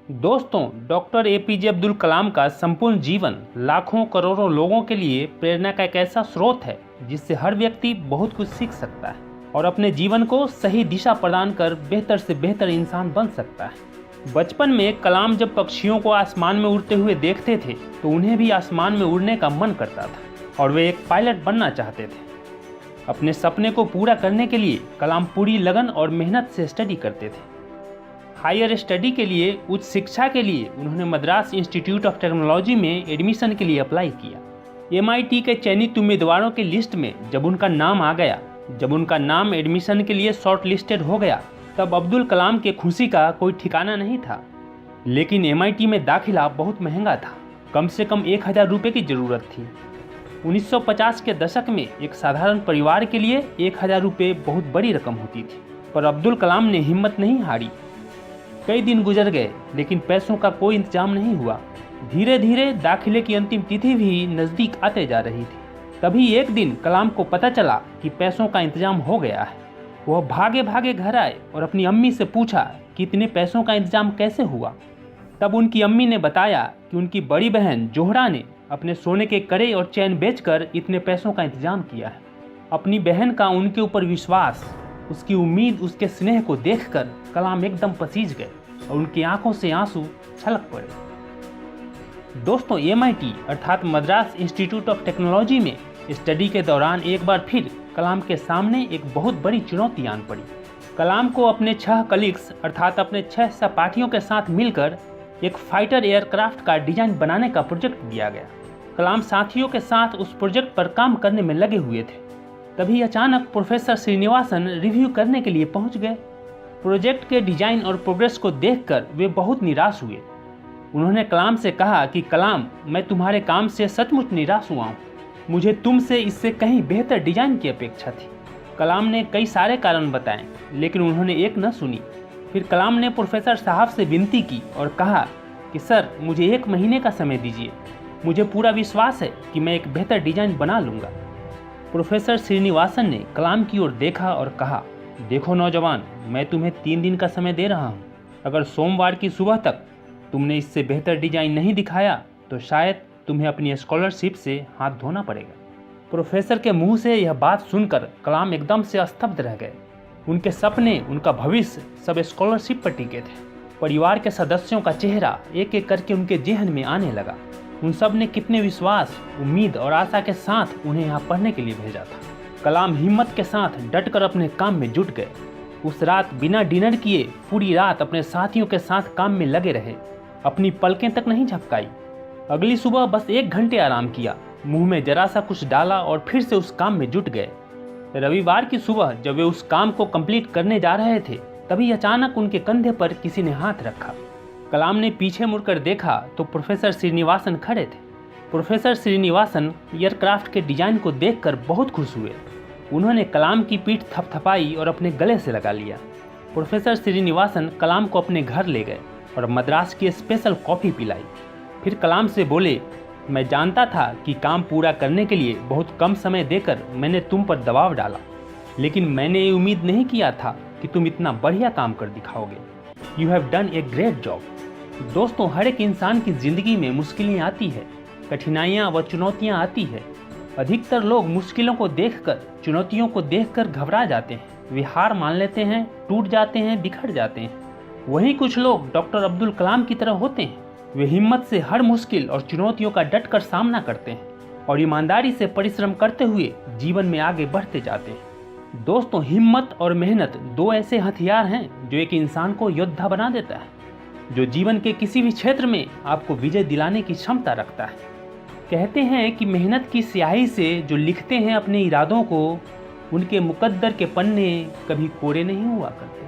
दोस्तों, doctor APJ Abdul Kalam का संपूर्ण जीवन लाखों करोड़ों लोगों के लिए प्रेरणा का एक ऐसा स्रोत है जिससे हर व्यक्ति बहुत कुछ सीख सकता है और अपने जीवन को सही दिशा प्रदान कर बेहतर से बेहतर इंसान बन सकता है। बचपन में कलाम जब पक्षियों को आसमान में उड़ते हुए देखते थे तो उन्हें भी आसमान में उड़ने का मन करता था और वे एक पायलट बनना चाहते थे। अपने सपने को पूरा करने के लिए कलाम पूरी लगन और मेहनत से स्टडी करते थे। हायर स्टडी के लिए, उच्च शिक्षा के लिए उन्होंने मद्रास इंस्टीट्यूट ऑफ टेक्नोलॉजी में एडमिशन के लिए अप्लाई किया। MIT के चयनित उम्मीदवारों की लिस्ट में जब उनका नाम एडमिशन के लिए शॉर्ट लिस्टेड हो गया, तब अब्दुल कलाम के खुशी का कोई ठिकाना नहीं था। लेकिन MIT में दाखिला बहुत महंगा था, कम से कम 1000 रुपये की ज़रूरत थी। 1950 के दशक में एक साधारण परिवार के लिए 1000 रुपये बहुत बड़ी रकम होती थी, पर अब्दुल कलाम ने हिम्मत नहीं हारी। कई दिन गुजर गए लेकिन पैसों का कोई इंतजाम नहीं हुआ। धीरे धीरे दाखिले की अंतिम तिथि भी नज़दीक आते जा रही थी। तभी एक दिन कलाम को पता चला कि पैसों का इंतजाम हो गया है। वह भागे भागे घर आए और अपनी अम्मी से पूछा कि इतने पैसों का इंतजाम कैसे हुआ। तब उनकी अम्मी ने बताया कि उनकी बड़ी बहन जोहरा ने अपने सोने के कड़े और चैन बेचकर इतने पैसों का इंतजाम किया है। अपनी बहन का उनके ऊपर विश्वास, उसकी उम्मीद, उसके स्नेह को देखकर कलाम एकदम पसीज गए और उनकी आंखों से आंसू छलक पड़े। दोस्तों, MIT अर्थात मद्रास इंस्टीट्यूट ऑफ टेक्नोलॉजी में स्टडी के दौरान एक बार फिर कलाम के सामने एक बहुत बड़ी चुनौती आन पड़ी। कलाम को अपने 6 कलीग्स अर्थात अपने 6 सहपाठियों के साथ मिलकर एक फाइटर एयरक्राफ्ट का डिजाइन बनाने का प्रोजेक्ट दिया गया। कलाम साथियों के साथ उस प्रोजेक्ट पर काम करने में लगे हुए थे। तभी अचानक प्रोफेसर श्रीनिवासन रिव्यू करने के लिए पहुंच गए। प्रोजेक्ट के डिजाइन और प्रोग्रेस को देखकर वे बहुत निराश हुए। उन्होंने कलाम से कहा कि कलाम, मैं तुम्हारे काम से सचमुच निराश हुआ हूँ। मुझे तुमसे इससे कहीं बेहतर डिजाइन की अपेक्षा थी। कलाम ने कई सारे कारण बताए लेकिन उन्होंने एक न सुनी। फिर कलाम ने प्रोफेसर साहब से विनती की और कहा कि सर, मुझे 1 महीने का समय दीजिए। मुझे पूरा विश्वास है कि मैं एक बेहतर डिजाइन बना लूँगा। प्रोफेसर श्रीनिवासन ने कलाम की ओर देखा और कहा, देखो नौजवान, मैं तुम्हें 3 दिन का समय दे रहा हूँ। अगर सोमवार की सुबह तक तुमने इससे बेहतर डिजाइन नहीं दिखाया तो शायद तुम्हें अपनी स्कॉलरशिप से हाथ धोना पड़ेगा। प्रोफेसर के मुंह से यह बात सुनकर कलाम एकदम से स्तब्ध रह गए। उनके सपने, उनका भविष्य सब स्कॉलरशिप पर टिके थे। परिवार के सदस्यों का चेहरा एक एक करके उनके जेहन में आने लगा। उन सब ने कितने विश्वास, उम्मीद और आशा के साथ उन्हें यहाँ पढ़ने के लिए भेजा था। कलाम हिम्मत के साथ डटकर अपने काम में जुट गए। उस रात बिना डिनर किए पूरी रात अपने साथियों के साथ काम में लगे रहे। अपनी पलकें तक नहीं झपकाई। अगली सुबह बस 1 घंटे आराम किया, मुंह में जरा सा कुछ डाला और फिर से उस काम में जुट गए। रविवार की सुबह जब वे उस काम को कंप्लीट करने जा रहे थे, तभी अचानक उनके कंधे पर किसी ने हाथ रखा। कलाम ने पीछे मुड़कर देखा तो प्रोफेसर श्रीनिवासन खड़े थे। प्रोफेसर श्रीनिवासन एयरक्राफ्ट के डिजाइन को देखकर बहुत खुश हुए। उन्होंने कलाम की पीठ थपथपाई और अपने गले से लगा लिया। प्रोफेसर श्रीनिवासन कलाम को अपने घर ले गए और मद्रास की स्पेशल कॉफ़ी पिलाई। फिर कलाम से बोले, मैं जानता था कि काम पूरा करने के लिए बहुत कम समय देकर मैंने तुम पर दबाव डाला, लेकिन मैंने ये उम्मीद नहीं किया था कि तुम इतना बढ़िया काम कर दिखाओगे। You have done a great job. दोस्तों, हर एक इंसान की ज़िंदगी में मुश्किलें आती है, कठिनाइयाँ व चुनौतियाँ आती है। अधिकतर लोग मुश्किलों को देखकर, चुनौतियों को देखकर घबरा जाते हैं। वे हार मान लेते हैं, टूट जाते हैं, बिखर जाते हैं। वहीं कुछ लोग डॉक्टर अब्दुल कलाम की तरह होते हैं। वे हिम्मत से हर मुश्किल और चुनौतियों का डटकर सामना करते हैं और ईमानदारी से परिश्रम करते हुए जीवन में आगे बढ़ते जाते हैं। दोस्तों, हिम्मत और मेहनत 2 ऐसे हथियार हैं जो एक इंसान को योद्धा बना देता है, जो जीवन के किसी भी क्षेत्र में आपको विजय दिलाने की क्षमता रखता है। कहते हैं कि मेहनत की स्याही से जो लिखते हैं अपने इरादों को, उनके मुकद्दर के पन्ने कभी कोरे नहीं हुआ करते।